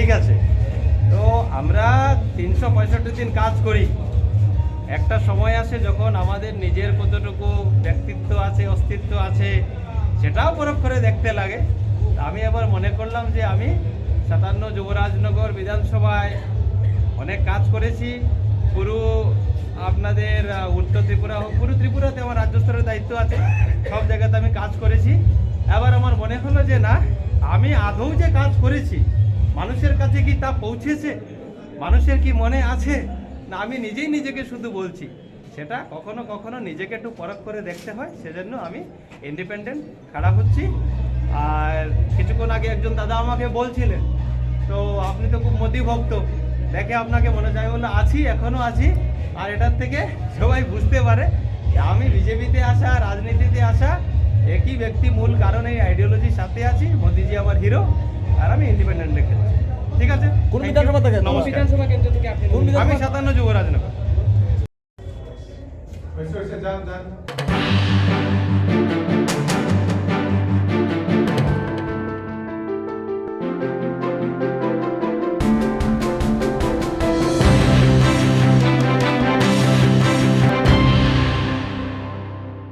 ঠিক আছে। তো আমরা 365 দিন কাজ করি, একটা সময় আসে যখন আমাদের নিজের কতটুকু ব্যক্তিত্ব আছে, অস্তিত্ব আছে, সেটাও পরখ করে দেখতে লাগে। আমি আবার মনে করলাম যে আমি 57 যুবরাজনগর বিধানসভায় অনেক কাজ করেছি। পুরো আপনাদের উত্তর ত্রিপুরা হোক, পুরো ত্রিপুরাতে আমার রাজ্য স্তরের দায়িত্ব আছে, সব জায়গাতে আমি কাজ করেছি। এবার আমার মনে হলো যে না, আমি আদৌ যে কাজ করেছি মানুষের কাছে কি তা পৌঁছেছে, মানুষের কি মনে আছে, না আমি নিজেই নিজেকে শুধু বলছি। সেটা কখনো কখনো নিজেকে একটু পরখ করে দেখতে হয়, সেজন্য আমি ইন্ডিপেন্ডেন্ট খাড়া হচ্ছি। আর কিছুক্ষণ আগে একজন দাদা আমাকে বলছিলেন, তো আপনি তো খুব মোদি ভক্ত, দেখে আপনাকে মনে যায়, বললো আছি, এখনও আছি। আর এটার থেকে সবাই বুঝতে পারে আমি বিজেপিতে আসা, রাজনীতিতে আসা একই ব্যক্তি, মূল কারণ এই আইডিওলজির সাথে আছি। মোদিজি আমার হিরো, আর আমি ইন্ডিপেন্ডেন্ট রেখেছি। ঠিক আছে। কোন বিধানসভা থেকে? বিধানসভা কেন্দ্র থেকে আপনি আমি 57 যুবরাজনগর।